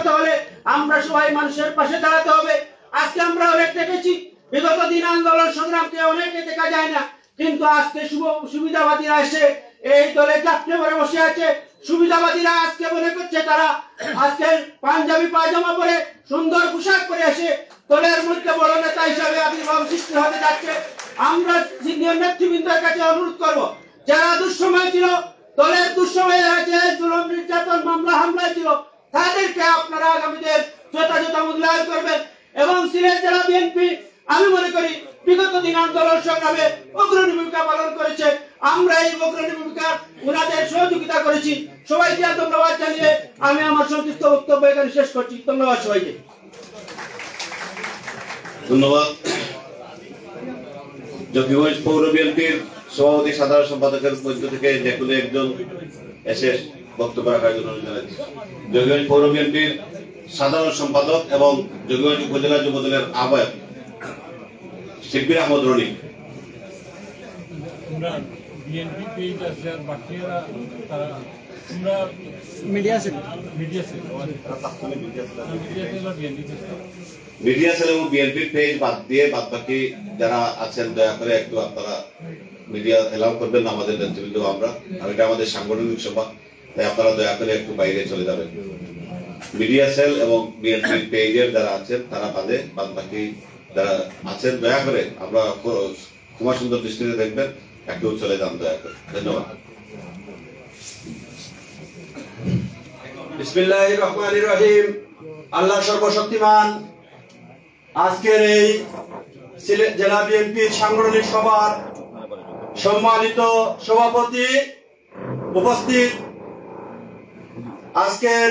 বাঁচাতে হলে আমরা সবাই মানুষের পাশে দাঁড়াতে হবে। আজকে আমরা অনেক দেখেছি, বিগত দিন আন্দোলন সংগ্রামকে অনেকে দেখা যায় না, কিন্তু আজকে সুবিধাবাদীরা এসে এই দলে চাপড়ে পরে বসে আছে। সুবিধাবাদীরা আজকে মনে করছে তারা আজকে পাঞ্জাবি পায়জামা পরে সুন্দর পোশাক পরে এসে দলের মধ্যে বড় নেতা হিসাবে আবির্ভাব সৃষ্টি হতে যাচ্ছে। আমরা সিনিয়র নেতৃবৃন্দের কাছে অনুরোধ করব, যারা দুঃসময় ছিল, দলের দুঃসময়ে যে জুলুম নির্যাতন মামলা হামলায় ছিল, তাদেরকে আপনারা আগামীতে যথাযথ মূল্যায়ন করবেন। এবং সিলেট জেলা বিএনপি আমি মনে করি বিগত দিন আন্দোলন সংগ্রামে অগ্রণী ভূমিকা পালন করেছে। আমরা এই অগ্রণী ভূমিকা ওনাদের সহযোগিতা করেছি। সবাইকে ধন্যবাদ জানিয়ে আমি আমার সংক্ষিপ্ত বক্তব্য এখানে শেষ করছি। ধন্যবাদ সবাইকে। ধন্যবাদ। জকিগঞ্জ পৌর বিএনপির সভাপতি সাধারণ সম্পাদকের মধ্য থেকে যে কোনো একজন এসে বক্তব্য রাখার জন্য জানাচ্ছি। জকিগঞ্জ পৌর বিএনপির সাধারণ সম্পাদক এবং জকিগঞ্জ উপজেলা যুবদলের আহ্বায়ক শিল্পীর আহমদ রনি। মিডিয়া সেল এবং বিএনপি পেজ বাদ দিয়ে বাদ বাকি যারা আছেন দয়া করে একটু আপনারা মিডিয়া এলাও করবেন। আমাদের নেতৃবৃন্দ আমরা, আর এটা আমাদের সাংগঠনিক সভা, তাই আপনারা দয়া করে একটু বাইরে চলে যাবেন। মিডিয়া সেল এবং বিএনপি পেজের যারা আছেন তারা বাদে বাদ বাকি যারা আছেন দয়া করে আমরা ক্ষমা সুন্দর দৃষ্টিতে দেখবেন, একটু চলে যান দয়া করে। ধন্যবাদ। বিসমিল্লাহির রহমানির রহিম। আল্লাহ সর্বশক্তিমান আজকের এই সিলেট জেলা বিএনপির সাংগঠনিক সভার সম্মানিত সভাপতি উপস্থিত, আজকের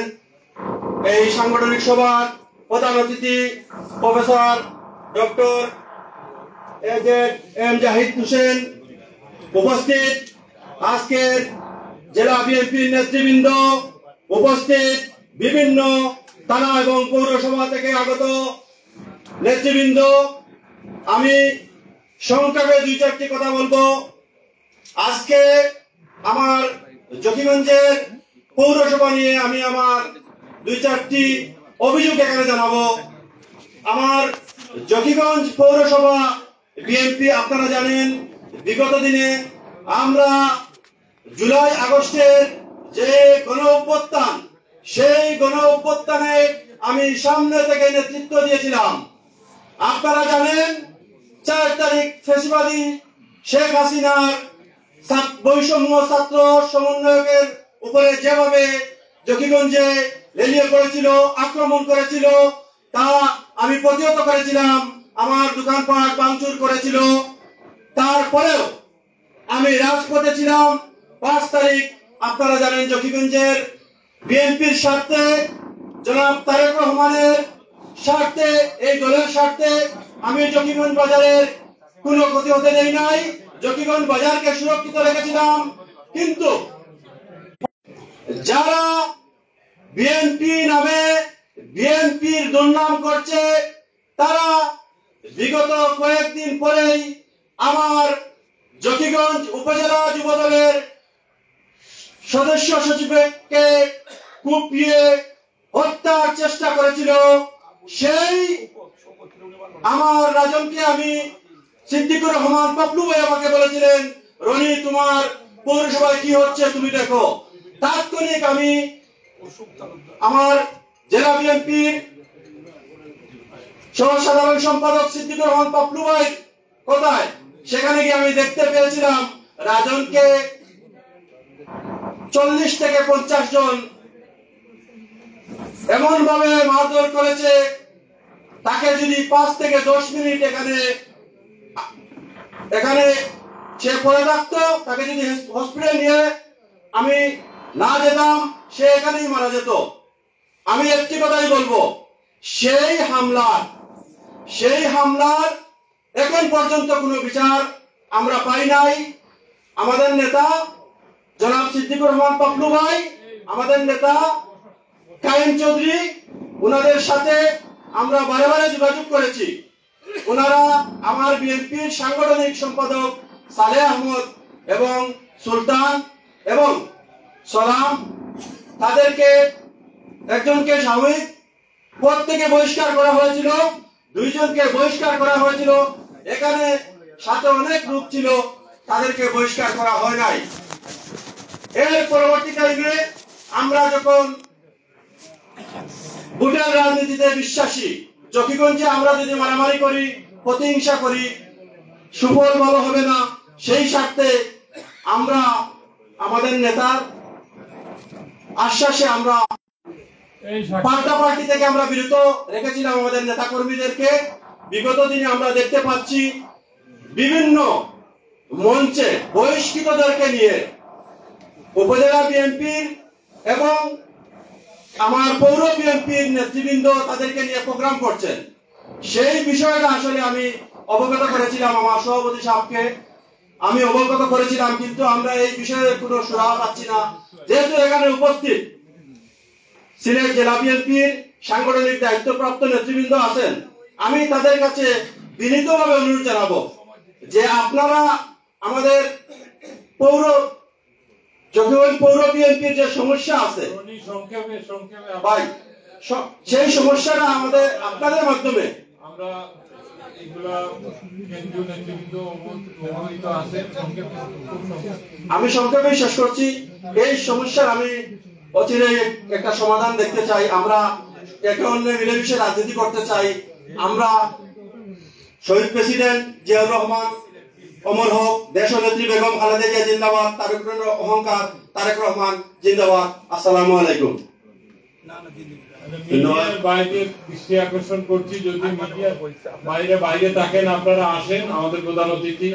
এই সাংগঠনিক সভার প্রধান অতিথি professor doctor M Zahid Hossain উপস্থিত, আজকের জেলা বিএনপির নেতৃবৃন্দ উপস্থিত, বিভিন্ন থানা এবং পৌরসভা থেকে আগত নেতৃবৃন্দ, আমি সংক্ষেপে দুই চারটি কথা বলবো। আজকে আমার জকিগঞ্জের পৌরসভা নিয়ে আমি আমার দুই চারটি অভিযোগ এখানে জানাবো। আমার জকিগঞ্জ পৌরসভা বিএনপি, আপনারা জানেন বিগত দিনে আমরা জুলাই আগস্টের যে গণ অভ্যুত্থান, সেই গণ অভ্যুত্থানে আমি সামনে থেকে নেতৃত্ব দিয়েছিলাম। আপনারা জানেন 4 তারিখ ফ্যাসিবাদী শেখ হাসিনার বৈষম্য ছাত্র সমন্বয়কের উপরে যেভাবে জকিগঞ্জে লেলিয়ে পড়েছিল, আক্রমণ করেছিল, তা আমি প্রতিহত করেছিলাম। আমার দোকানপাট ভাঙচুর করেছিল। তারপরেও আমি রাজপথে ছিলাম। 5 তারিখ আপনারা জানেন জকিগঞ্জের বিএনপির স্বার্থে, জনাব তারেক রহমানের স্বার্থে, এই দলের স্বার্থে আমি জকিগঞ্জ বাজারের কোনো ক্ষতি হতে দেই নাই। জকিগঞ্জ বাজারকে সুরক্ষিত রেখেছিলাম। কিন্তু যারা বিএনপি নামে বিএনপির দুর্নাম করছে, তারা বিগত কয়েকদিন পরেই আমার জকিগঞ্জ উপজেলা যুবদলের সদস্য সচিবকে কুপিয়ে হত্যার চেষ্টা করেছিল। সেই আমার রাজনকে আমি সিদ্দিকুর রহমান পাপলু ভাই আমাকে বলেছিলেন, রনি তোমার পৌরসভায় কি হচ্ছে তুমি দেখো। তাৎক্ষণিক আমি আমার জেলা বিএনপির সহসাধারণ সম্পাদক সিদ্দিকুর রহমান পাপলু ভাই কোথায়, সেখানে গিয়ে আমি দেখতে পেয়েছিলাম রাজনকে 40 থেকে 50 জন এমন ভাবে মারধর করেছে, তাকে যদি 5 থেকে 10 মিনিট এখানে সে পড়ে থাকতো, তাকে যদি হসপিটাল নিয়ে আমি না যেতাম, সে এখানেই মারা যেত। আমি একটি কথাই বলবো, সেই হামলার এখন পর্যন্ত কোনো বিচার আমরা পাই নাই। আমাদের নেতা জনাব সিদ্দিকুর রহমান পাপলু ভাই, আমাদের নেতা কায়েম চৌধুরী, ওনাদের সাথে আমরা বারে বারে যোগাযোগ করেছি। ওনারা আমার বিএনপির সাংগঠনিক সম্পাদক সালেহ আহমদ এবং সুলতান এবং সালাম, তাদেরকে একজনকে সাময়িক পদ থেকে বহিষ্কার করা হয়েছিল, 2 জনকে বহিষ্কার করা হয়েছিল। এখানে সাথে অনেক লোক ছিল, তাদেরকে বহিষ্কার করা হয় নাই। এর পরবর্তী টাইমে আমরা যখন ভোটের রাজনীতিতে বিশ্বাসী, চকিগঞ্জে আমরা যদি মারামারি করি, প্রতিহিংসা করি, সুফল ভালো হবে না, সেই স্বার্থে আমরা আমাদের নেতার আশ্বাসে আমরা পাল্টা পার্টি থেকে আমরা বিরত রেখেছিলাম আমাদের নেতা কর্মীদেরকে। বিগত দিনে আমরা দেখতে পাচ্ছি বিভিন্ন মঞ্চে বহিষ্কৃতদেরকে নিয়ে উপজেলা বিএনপির এবং আমার পৌর বিএনপির নেতৃবৃন্দ তাদেরকে নিয়ে প্রোগ্রাম করছেন। সেই বিষয়টা আসলে আমি অবগত করেছিলাম আমার সভাপতি সাহেবকে, আমি অবগত করেছিলাম, কিন্তু আমরা এই বিষয়ে কোনো সুরাহা পাচ্ছি না। যেহেতু এখানে উপস্থিত সিলেট জেলা বিএনপির সাংগঠনিক দায়িত্বপ্রাপ্ত নেতৃবৃন্দ আছেন, আমি তাদের কাছে বিনীতভাবে অনুরোধ জানাবো যে আপনারা আমাদের চকিগঞ্জ পৌর বিএনপির যে সমস্যা আছে ভাই, সেই সমস্যাটা আমাদের আপনাদের মাধ্যমে আমরা আমি সংক্ষেপে শেষ করছি। এই সমস্যার আমি অচিরে একটা সমাধান দেখতে চাই। আমরা একে অন্যের মিলেমিশে রাজনীতি করতে চাই। আমরা শহীদ প্রেসিডেন্ট জিয়াউর রহমান অমর হোক, দেশনেত্রী বেগম খালেদা জিয়া জিন্দাবাদ, তারেক রহমানের অহংকার, তারেক রহমান জিন্দাবাদ। আসসালামু আলাইকুম। মিডিয়ার বাইরে দৃষ্টি আকর্ষণ করছি, যদি মিডিয়ার বাইরে থাকেন আপনারা আসেন, আমাদের প্রধান অতিথি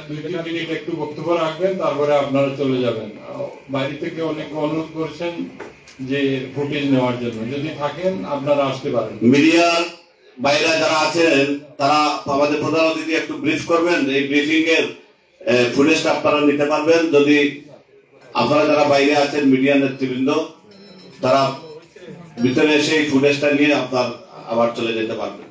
2-3 মিনিট একটু বক্তব্য রাখবেন, তারপরে আপনারা চলে যাবেন। বাইরে থেকে অনেক অনুরোধ করছেন যে ফুটেজ নেওয়ার জন্য, যদি থাকেন আপনারা আসতে পারেন। মিডিয়ার বাইরে যারা আছেন তারা আমাদের প্রধান অতিথি একটু ব্রিফ করবেন, এই ব্রিফিং এর ফুটেজটা আপনারা নিতে পারবেন। যদি আপনারা যারা বাইরে আছেন মিডিয়া নেতৃবৃন্দ, তারা ভিতরে এসে এই ফুটেজটা নিয়ে আপনার আবার চলে যেতে পারবেন।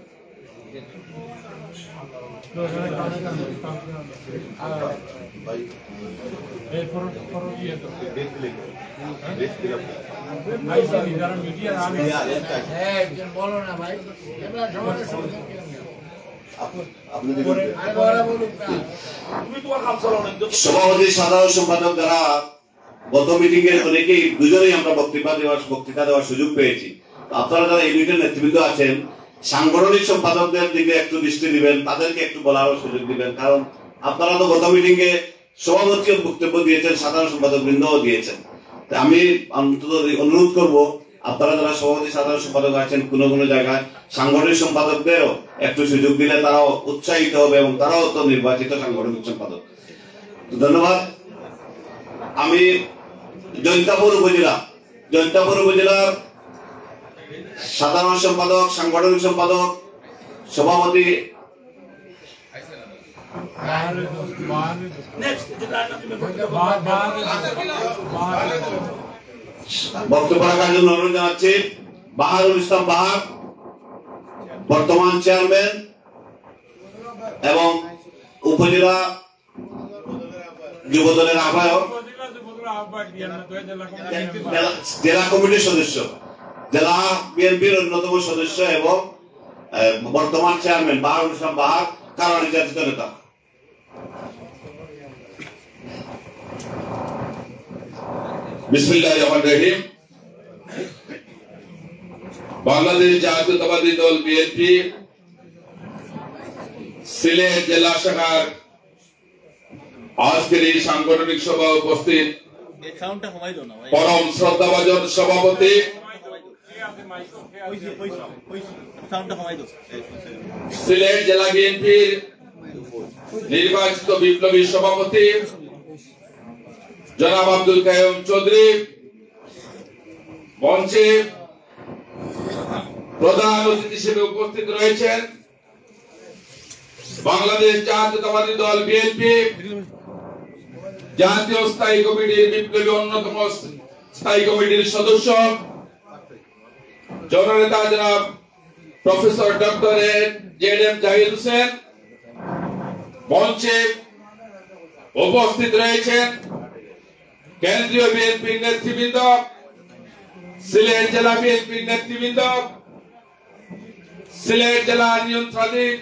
সভাপতি সাধারণ সম্পাদক যারা গত মিটিং এর অনেকেই দুজনেই আমরা বক্তৃতা দেওয়ার সুযোগ পেয়েছি। আপনারা যারা ইউনিটের নেতৃবৃন্দ আছেন, সাংগঠনিক সম্পাদকদের দিকে একটু দৃষ্টি দিবেন, তাদেরকে একটু বলার সুযোগ দিবেন, কারণ আপনারা তো গত মিটিং এ সভাপতি বক্তব্য দিয়েছেন, সাধারণ সম্পাদক বৃন্দও দিয়েছেন। আমি অন্তত অনুরোধ করব আপনারা যারা সভাপতি সাধারণ সম্পাদক আছেন, কোন কোন জায়গায় সাংগঠনিক সম্পাদকদেরও একটু সুযোগ দিলে তারাও উৎসাহিত হবে এবং তারাও তো নির্বাচিত সাংগঠনিক সম্পাদক। ধন্যবাদ। আমি জৈন্তাপুর উপজেলার সাধারণ সম্পাদক, সাংগঠনিক সম্পাদক, সভাপতি বক্তব্য রাখার জন্য অনুরোধ জানাচ্ছি বাহারুল ইসলাম বাহার, বর্তমান চেয়ারম্যান এবং উপজেলা যুবদলের আহ্বায়ক, জেলা কমিটির সদস্য, জেলা বিএনপির অন্যতম সদস্য এবং বর্তমান চেয়ারম্যান বাহারুল ইসলাম বাহার, কারণ নির্যাতিত নেতা। বিসমিল্লাহির রহমানির রহিম। বাংলাদেশ জাতীয়তাবাদী দল বিএনপি সিলেট জেলা শাখার আজকের এই সাংগঠনিক সভা উপস্থিত পরম শ্রদ্ধাভাজন সভাপতি সিলেট জেলা বিএনপির নির্বাচিত বিপ্লবী সভাপতি জনাব আব্দুল কাইয়ুম চৌধুরী, মঞ্চে প্রধান অতিথি হিসেবে উপস্থিত রয়েছেন বাংলাদেশ জাতীয়তাবাদী দল বিএনপি জাতীয় স্থায়ী কমিটির বিপ্লবী অন্যতম স্থায়ী কমিটির সদস্য জননেতা জনাব প্রফেসর ডক্টর জেড.এম. জাহিদ হোসেন, মঞ্চে উপস্থিত রয়েছেন কেন্দ্রীয় বিএনপির নেতৃবৃন্দ, সিলেট জেলা বিএনপির নেতৃবৃন্দ, সিলেট জেলা নিয়ন্ত্রণাধীন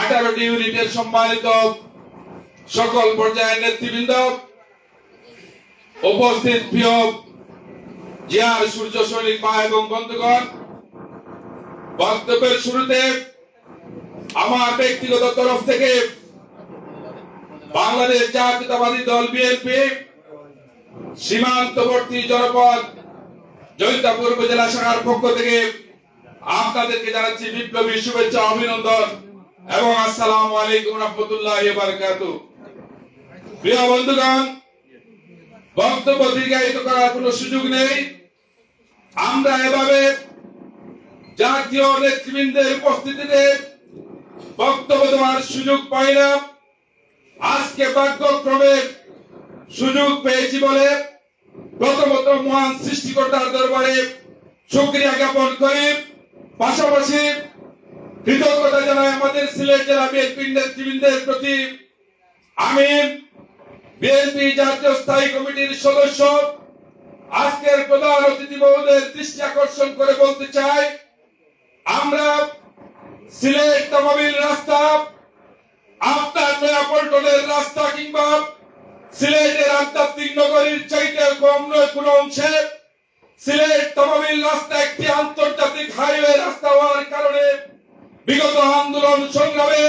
18টি ইউনিটের সম্মানিত সকল পর্যায়ের নেতৃবৃন্দ, উপস্থিত প্রিয় জিয়ার সূর্য সৈনিক মা এবং বন্ধুগণ, বক্তব্যের শুরুতে আমার ব্যক্তিগত তরফ থেকে বাংলাদেশ জাতীয়তাবাদী দল বিএনপি সীমান্তবর্তী জনপদ জৈন্তাপুর উপজেলা শাখার পক্ষ থেকে আপনাদেরকে জানাচ্ছি বিপ্লবী শুভেচ্ছা, অভিনন্দন এবং আসসালামু আলাইকুম রাহমাতুল্লাহি ওয়া বারাকাতুহু। প্রিয় বন্ধুগণ, বক্তব্য দীর্ঘায়িত করার কোনো সুযোগ নেই। আমরা এভাবে জাতীয় নেতৃবৃন্দের উপস্থিতিতে বক্তব্য দেওয়ার সুযোগ পাই না। আজকে ভাগ্যক্রমে সুযোগ পেয়েছি বলে প্রথমত মহান সৃষ্টিকর্তার দরবারে শুকরিয়া জ্ঞাপন করি, পাশাপাশি কৃতজ্ঞতা জানাই আমাদের সিলেট জেলা বিএনপির নেতৃবৃন্দের প্রতি। আমি বিএনপি জাতীয় স্থায়ী কমিটির সদস্য আজকের প্রধান অতিথি মহোদয়ের দৃষ্টি আকর্ষণ করে বলতে চাই, আমরা সিলেট তামাবিল রাস্তা, আপনার নয়াপল্টনের রাস্তা কিংবা সিলেটের আধ্যাত্মিক নগরীর চাইতে কম নয় কোন অংশে সিলেট তামাবিল রাস্তা একটি আন্তর্জাতিক হাইওয়ে রাস্তা হওয়ার কারণে বিগত আন্দোলন সংগ্রামে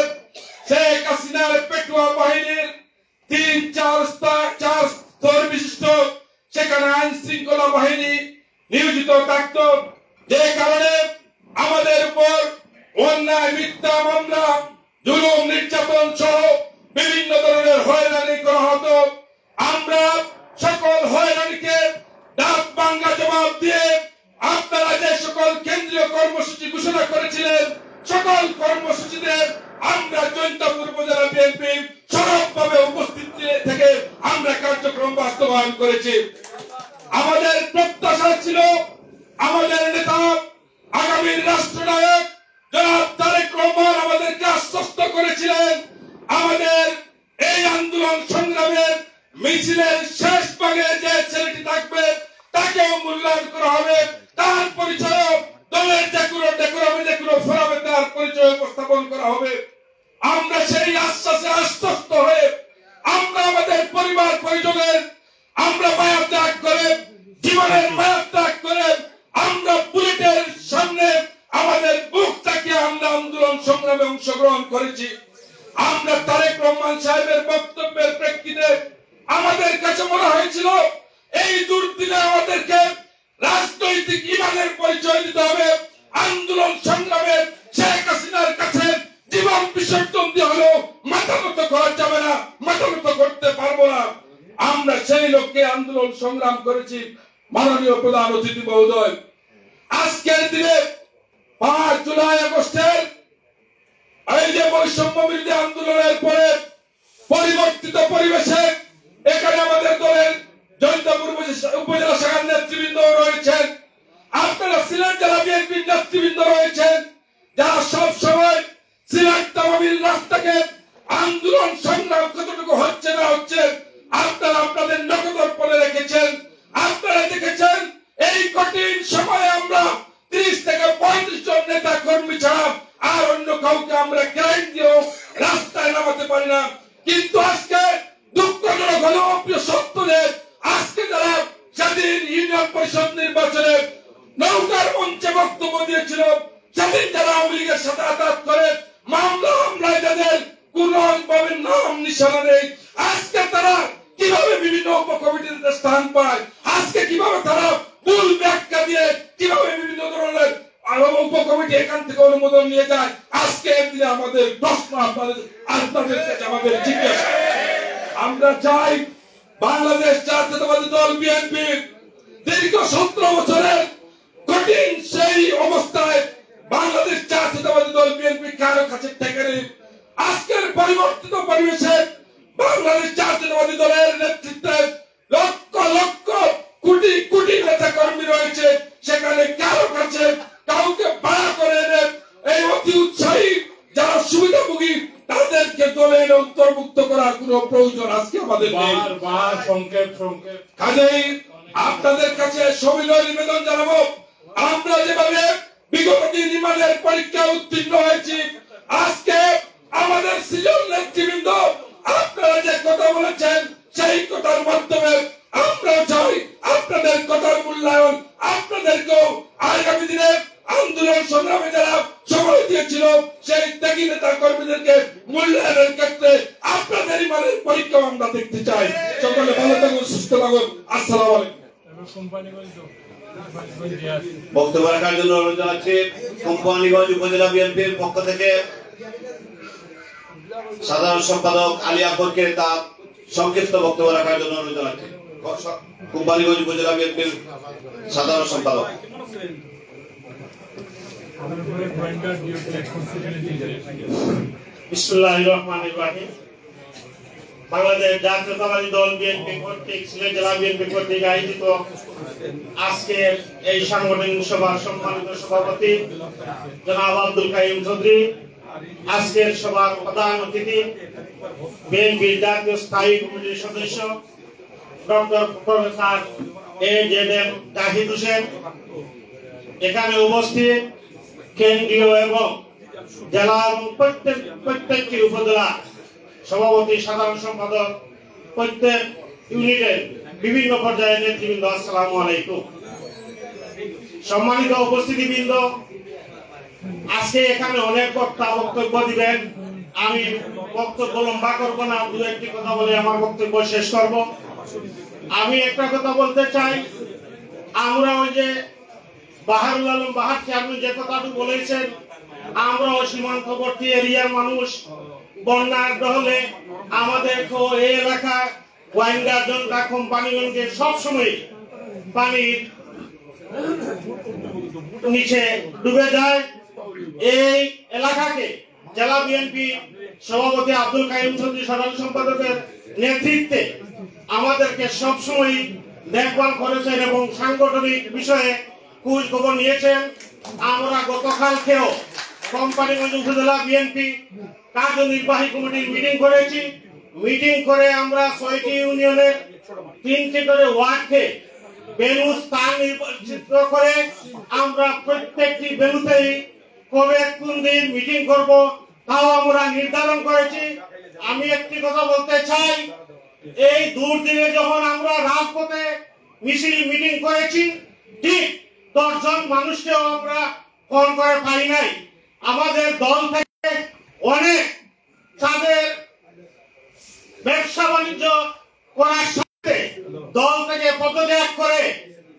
শেখ হাসিনার পেটুয়া বাহিনীর 3-4 স্তর বিশিষ্ট সেখানে আইন শৃঙ্খলা বাহিনী নিয়োজিত থাকত, যে কারণে আমাদের উপর অন্যায় মিথ্যা মামলা, জুলুম, নির্যাতন সহ বিভিন্ন ধরনের হয়রানি করা হতো। আমরা সকল হয়রানিকে দাঁত ভাঙ্গা জবাব দিয়ে আপনারা যে সকল কেন্দ্রীয় কর্মসূচি ঘোষণা করেছিলেন, সকল কর্মসূচিতে আমরা জৈন্তাপুর উপজেলা বিএনপি সরবভাবে উপস্থিত থেকে আমরা কার্যক্রম বাস্তবায়ন করেছি। আমাদের প্রত্যাশা ছিল আমাদের নেতা আগামীর রাষ্ট্রনায়ক জনাব তারেক রহমান আমাদেরকে আশ্বস্ত করেছিলেন আমাদের এই আন্দোলন সংগ্রামের মিছিলের শেষ ভাগে যে ছেলেটি থাকবে তাকেও মূল্যায়ন করা হবে, তার পরিচয় দলের যে কোনো ফোরামে তার পরিচয় উপস্থাপন করা হবে। আমরা সেই আশ্বাসে আশ্বস্ত হয়ে আমরা আমাদের পরিবার পরিজনের আমরা মায়া ত্যাগ করে, জীবনের মায়া ত্যাগ করে আমরা বুলেটের সামনে আমাদের বুক তাকিয়ে আমরা আন্দোলন সংগ্রামে অংশগ্রহণ করেছি। আমরা তারেক রহমান সাহেবের বক্তব্যের প্রেক্ষিতে আমাদের কাছে মনে হয়েছিল এই দুর্দিনে আমাদেরকে রাজনৈতিক ইমানের পরিচয় দিতে হবে, আন্দোলন সংগ্রামে শেখ হাসিনার কাছে জীবন বিসর্জন দিয়ে হলেও মাথা নত করা যাবে না, মাথা নত করতে পারবো না। আমরা সেই লক্ষ্যে আন্দোলন সংগ্রাম করেছি। মাননীয় প্রধান অতিথি মহোদয়, আজকের দিনে 5 জুলাই আগস্টের এই যে বৈষম্য বিরোধী আন্দোলনের পরে পরিবর্তিত পরিবেশে এখানে আমাদের দলের জৈন্তাপুর উপজেলা শাখার নেতৃবৃন্দ রয়েছেন, আপনারা সিলেট জেলা বিএনপির নেতৃবৃন্দ রয়েছেন, যারা সব সময় সিলেট তামাবিল রাস্তাকে আন্দোলন সংগ্রাম কতটুকু হচ্ছে না হচ্ছে আপনারা আপনাদের নখদর্পণে রেখেছেন। আপনারা দেখেছেন এই কঠিন সময়ে আমরা 30 থেকে 35 জন নেতা কর্মী ছাড়া আর অন্য কাউকে আমরা গ্যারান্টি দিয়েও রাস্তায় নামাতে পারি না। কিন্তু আজকে দুঃখজনক হলেও প্রিয় সত্য যে আজকে যারা স্বাধীন ইউনিয়ন পরিষদ নির্বাচনে নৌকার মঞ্চে বক্তব্য দিয়েছিল, সেদিন যারা আওয়ামী লীগের সাথে আঘাত করে মামলায় যাদের কোনভাবে নাম নিশানা নেই, আজকে তারা কিভাবে বিভিন্ন উপকমিটিতে স্থান পায়, আজকে কিভাবে তারা ভুল ব্যাখ্যা দিয়ে কিভাবে বিভিন্ন ধরনের উপকমিটি এখান থেকে অনুমোদন নিয়ে যায়, আজকে দিনে আমাদের প্রশ্ন আপনাদের কাছে আমাদের জিজ্ঞাসা। আমরা চাই বাংলাদেশ জাতীয়তাবাদী দল বিএনপি দীর্ঘ 17 বছরের কঠিন সেই অবস্থায় বাংলাদেশ জাতীয়তাবাদী দল বিএনপি কারো কাছে ঠেকে নেই। আজকের পরিবর্তিত পরিবেশে বাংলাদেশ জাতীয়তাবাদী দলের নেতৃত্বে লক্ষ লক্ষ কোটি কোটি নেতা কর্মী রয়েছে, সেখানে কারো কাছে কাউকে ভাড়া করে এনে এই অতি উৎসাহী যারা সুবিধাভোগী তাদেরকে দলে অন্তর্ভুক্ত করার কোন প্রয়োজন আজকে আমাদের নেই। সংক্ষেপ কাজেই আপনার আপনাদের কাছে সবিনয় নিবেদন জানাবো, আমরা যেভাবে বিগত দিন ইমানের পরীক্ষা উত্তীর্ণ হয়েছি, আজকে আমাদের সৃজন নেতৃবৃন্দ আপনারা যে কথা বলেছেন সেই কথার মাধ্যমে আমরা চাই আপনাদের কথার মূল্যায়ন, আপনাদেরকেও আগামী দিনে আন্দোলন সংগ্রামে যারা সময় দিয়েছিল সেই ত্যাগী নেতা কর্মীদেরকে মূল্যায়নের ক্ষেত্রে আপনাদের ইমানের পরীক্ষা আমরা দেখতে চাই। সকলে ভালো থাকুন, সুস্থ থাকুন। আসসালামু আলাইকুম। বক্তব্য রাখার জন্য অনুরোধ জানাচ্ছি কোম্পানিগঞ্জ উপজেলা বিএনপির পক্ষ থেকে সাধারণ সম্পাদক আলী আকবরকে তার সংক্ষিপ্ত বক্তব্য রাখার জন্য অনুরোধ জানাচ্ছি। কোম্পানিগঞ্জ উপজেলা বিএনপির সাধারণ সম্পাদক। বিসমিল্লাহির রহমানির রহিম। বাংলাদেশ জাতীয়তাবাদী দল বিএনপি কর্তৃক সিলেট জেলা বিএনপি কর্তৃক আয়োজিত আজকের এই সাংগঠনিক সভার সম্মানিত সভাপতি জনাব আব্দুল কাইয়ুম চৌধুরী, আজকের সভার প্রধান অতিথি বিএনপির জাতীয় স্থায়ী কমিটির সদস্য doctor professor AJM Zahid Hossain, এখানে উপস্থিত কেন্দ্রীয় এবং জেলা এবং প্রত্যেকটি উপজেলা সভাপতি, সাধারণ সম্পাদক, প্রত্যেক ইউনিটের বিভিন্ন পর্যায়ের নেতৃবৃন্দ, আসসালামু আলাইকুম। সম্মানিত উপস্থিতিবৃন্দ, আজকে এখানে অনেক বক্তা বক্তব্য দিবেন। আমি বক্তব্য লম্বা করবো না, দু একটি কথা বলে আমার বক্তব্য শেষ করব। আমি একটা কথা বলতে চাই, আমরা ওই যে বাহারুল আলম বাহার চেয়ারম্যান যে কথাটি বলেছেন, আমরা সীমান্তবর্তী এরিয়ার মানুষ, বন্যার হলে আমাদের এই এলাকা ওয়াইন্ডার জনতা কোম্পানিগঞ্জে সবসময় পানির নিচে ডুবে যায়। এই এলাকাকে জেলা বিএনপি সভাপতি আব্দুল কাইয়ুম চৌধুরী সাধারণ সম্পাদকের নেতৃত্বে আমাদেরকে সবসময় দেখভাল করেছেন এবং সাংগঠনিক বিষয়ে খোঁজ খবর নিয়েছেন। আমরা গতকালকেও কোম্পানিগঞ্জ উপজেলা বিএনপি কার্যনির্বাহী কমিটির মিটিং করেছি। মিটিং করে আমরা 6টি ইউনিয়নের 3টি করে ওয়ার্ডকে ভেন্যু স্থান নির্বাচিত করে আমরা প্রত্যেকটি ভেন্যুতেই কবে কোন দিন মিটিং করব তাও আমরা নির্ধারণ করেছি। আমি একটি কথা বলতে চাই, এই দুর্দিনে যখন আমরা রাজপথে মিছিল মিটিং করেছি, ঠিক 10 জন মানুষকেও আমরা ফোন করে পাই নাই। আমাদের দল থেকে অনেক তাদের ব্যবসা বাণিজ্য করার সাথে দল থেকে পদত্যাগ করে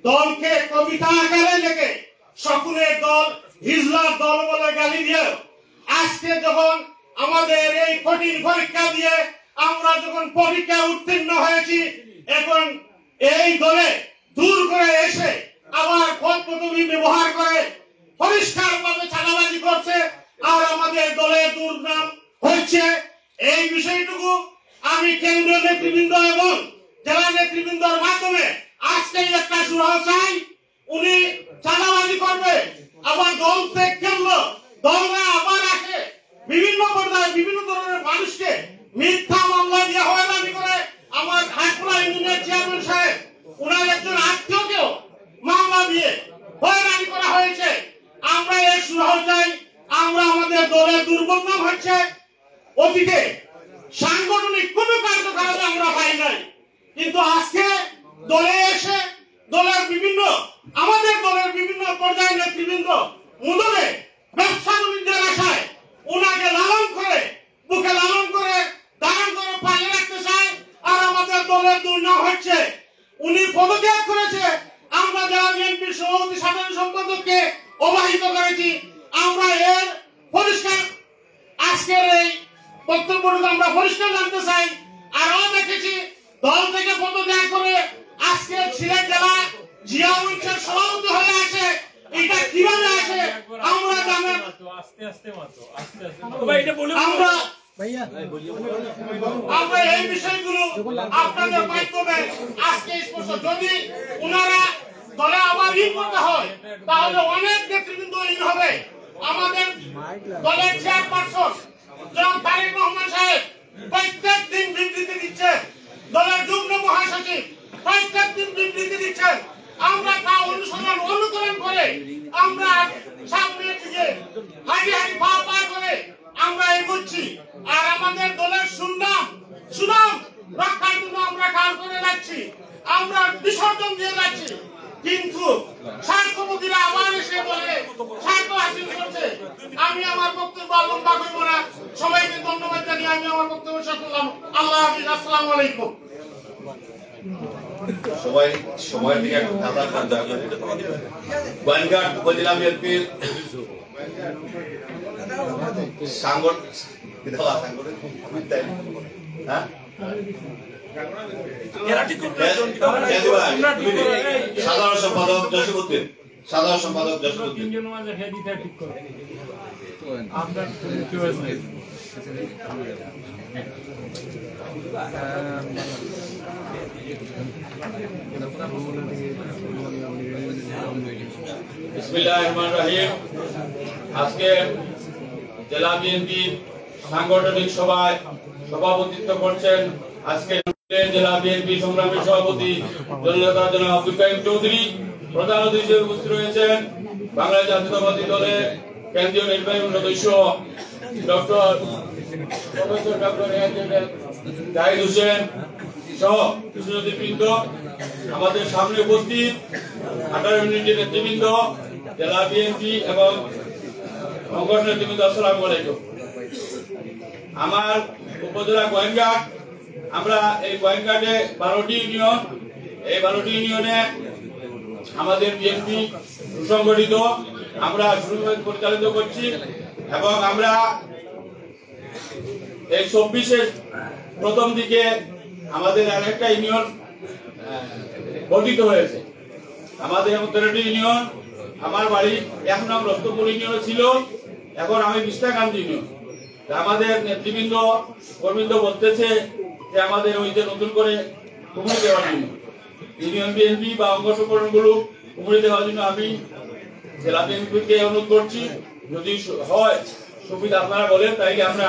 দলকে কবিতা আকারে লেখে শকুনের দল, হিজলার দল বলে গালি দিয়ে আজকে যখন আমাদের এই কঠিন পরীক্ষা দিয়ে আমরা যখন পরীক্ষা উত্তীর্ণ হয়েছি, এখন এই দলে দূর করে এসে আবার পদ পদবি ব্যবহার করে পরিষ্কার ভাবে চাঁদাবাজি করছে আর আমাদের দলের দুর্নাম হচ্ছে। এই বিষয়টুকু আমি কেন্দ্রীয় নেতৃবৃন্দ এবং জেলা নেতৃবৃন্দর মাধ্যমে আজকে একটা সুরাহা চাই। উনি চাঁদাবাজি করবে, আবার দল ত্যাগ করলো, দলরা আবার আসে বিভিন্ন পর্যায়ে বিভিন্ন ধরনের মানুষকে মিথ্যা মামলা দিয়ে হয়রানি করে। আমার হাইপুরা ইউনিয়নের চেয়ারম্যান সাহেব, উনার একজন আত্মীয়কেও মামলা দিয়ে হয়রানি করা হয়েছে। আমরা এর সুরাহা চাই। আমরা আমাদের দলের দুর্বলতা হচ্ছে অতীতে সাংগঠনিক কোন কার্যকলাপ আমরা পাই নাই, কিন্তু আজকে দলে এসে দলের বিভিন্ন আমাদের দলের বিভিন্ন পর্যায়ের নেতৃবৃন্দ মুদলে ব্যবসা বাণিজ্যের আশায় ওনাকে লালন করে বুকে লালন করে ধারণ করে পাশে রাখতে চায় আর আমাদের দলের দুর্নাম হচ্ছে। উনি পদত্যাগ করেছে, আমরা যারা বিএনপির সভাপতি সাধারণ সম্পাদককে অবহিত করেছি। আমরা এর পরিষ্কার আজকের এই বক্তব্যটা আমরা পরিষ্কার জানতে চাই। আরো দেখেছি দল থেকে পদত্যাগ করে আজকে সিলেট জেলা জিয়াউদ্দিনের সভাপতি হয়ে আসে। এটা কিভাবে আসে আমরা জানেন। আমরা এই বিষয়গুলো আপনাদের মাধ্যমে আজকে স্পষ্ট, যদি ওনারা দলে আবার ই করতে হয় তাহলে অনেক নেতৃবৃন্দ ই হবে। আমাদের দলের চেয়ারপারসন জনাব তারেক রহমান সাহেব প্রত্যেক দিন বিবৃতি দিচ্ছেন, দলের যুগ্ম মহাসচিব প্রত্যেক দিন বিবৃতি দিচ্ছেন। আমরা তা অনুসরণ অনুকরণ করে আমরা সামনের দিকে হাঁটি হাঁটি পা পা করে আমরা এগোচ্ছি। আর আমাদের দলের সুনাম রক্ষার জন্য আমরা কাজ করে যাচ্ছি, আমরা বিসর্জন দিয়ে যাচ্ছি। কিন্তু স্বার্থপতিরা আবার এসে বলে স্বার্থ হাসিল করছে। আমি আমার বক্তব্য লম্বা করবো না, সবাইকে ধন্যবাদ জানিয়ে আমি আমার বক্তব্য শেষ করলাম। আল্লাহ হাফিজ, আসসালামু আলাইকুম। সবাই সময়ের দিকে একটু খেয়াল রাখবেন দয়া করে। গোয়েনঘাট উপজেলা বিএনপির সাধারণ সম্পাদক জসিমউদ্দিন, সাধারণ সম্পাদক জসিমউদ্দিন। বিসমিল্লাহির রহমানির রহিম। আজকে জেলা বিএনপি সাংগঠনিক সভায় সভাপতিত্ব করছেন আজকে জেলা বিএনপি সংগ্রামী সভাপতি জনাব আব্দুল কাইম চৌধুরী। প্রধান অতিথি হিসেবে উপস্থিত রয়েছেন বাংলাদেশ জাতীয়তাবাদী দলের কেন্দ্রীয় নির্বাহী সদস্য প্রফেসর ডক্টর জাহিদ হোসেন সহ কিছু নেতৃবৃন্দ। আমাদের সামনে উপস্থিত 18 ইউনিটের নেতৃবৃন্দ, জেলা বিএনপি এবং সংগঠন নেতৃবৃন্দ, আসসালামু আলাইকুম। আমার উপজেলা গোয়েনঘাট, আমরা এই গোয়েনঘাটে 12টি ইউনিয়ন, এই 12টি ইউনিয়নে আমাদের বিএনপি সুসংগঠিত, আমরা সুন্দরভাবে পরিচালিত করছি এবং আমরা এই 24-এর প্রথম দিকে আমাদের আরেকটা ইউনিয়ন গঠিত হয়েছে। আমাদের 13টি ইউনিয়ন, আমার বাড়ি 1 নং রস্তপুর ইউনিয়নে ছিল, এখন আমি বিস্তাকান্দি ইউনিয়ন। আমাদের নেতৃবৃন্দ কর্মীবৃন্দ বলতেছে যে আমাদের ওই যে নতুন করে কুমুরি দেওয়ার জন্য ইউনিয়ন বিএনপি বা অঙ্গ সংগঠনগুলো কুমুরি দেওয়ার জন্য আমি জেলা বিএনপিকে অনুরোধ করছি, যদি হয় সুবিধা আপনারা বলেন তাইলে আমরা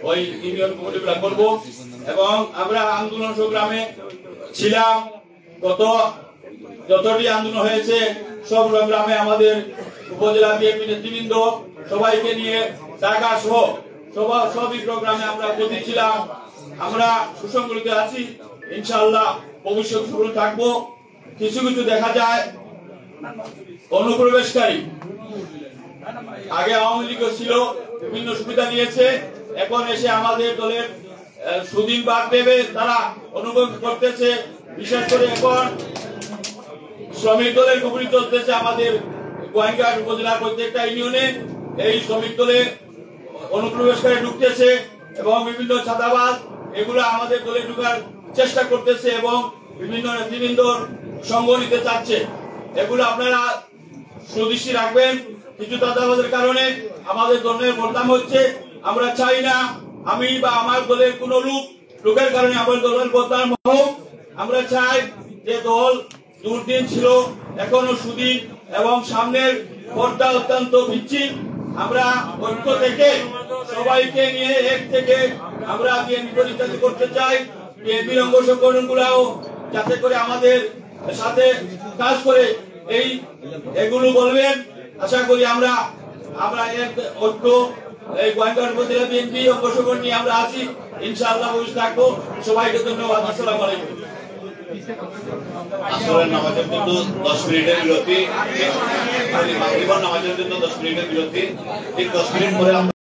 ওই ইউনিয়ন কমিটিগুলো করবো। এবং আমরা আন্দোলন সংগ্রামে ছিলাম, যতটি আন্দোলন হয়েছে সব সংগ্রামে আমাদের উপজেলা বিএনপি নেতৃবৃন্দ সবাইকে নিয়ে ঢাকা সহ সবই প্রোগ্রামে আমরা উপস্থিত ছিলাম। আমরা সুসংগঠিত আছি, ইনশাআল্লাহ ভবিষ্যৎ সুগঠিত থাকবো। কিছু কিছু দেখা যায় অনুপ্রবেশকারী, আগে আওয়ামী লীগ ছিল, বিভিন্ন সুবিধা নিয়েছে, এখন এসে আমাদের দলের সুদিন বাদ দেবে তারা অনুভব করতেছে। বিশেষ করে এখন শ্রমিক দলের কমিটি চলতেছে আমাদের গোয়েনঘাট উপজেলার প্রত্যেকটা ইউনিয়নে। এই শ্রমিক দলে অনুপ্রবেশকারী ঢুকতেছে এবং বিভিন্ন ছাদাবাজ এগুলো আমাদের দলে ঢুকার চেষ্টা করতেছে এবং বিভিন্ন নেতৃবৃন্দর সঙ্গ নিতে চাচ্ছে। এগুলো আপনারা সুদৃষ্টি রাখবেন। কিছু ছাদাবাজের কারণে আমাদের দলের বদনাম হচ্ছে, আমরা চাই না আমি বা আমার দলের কোন লোকের কারণে আমাদের দলের বদনাম হোক। আমরা চাই যে দল দুর্দিন ছিল, এখনো সুদিন এবং সামনের পথটা অত্যন্ত বিচ্ছিন্ন। আমরা ঐক্য থেকে সবাইকে নিয়ে এক থেকে আমরা বিএনপি পরিচালিত করতে চাই। বিএনপির অঙ্গ সংগঠন গুলাও যাতে করে আমাদের সাথে কাজ করে এগুলো বলবেন। আশা করি আমরা এক ঐক্য এই গোয়েনঘাট উপজেলা বিএনপি অঙ্গ সংগঠন নিয়ে আমরা আছি, ইনশাআল্লাহ বসে থাকবো। সবাইকে ধন্যবাদ, আসসালামু আলাইকুম। আসরের নামাজের জন্য 10 মিনিটের বিরতি, মাগরিবের নামাজের জন্য 10 মিনিটের বিরতি। ঠিক 10 মিনিট পরে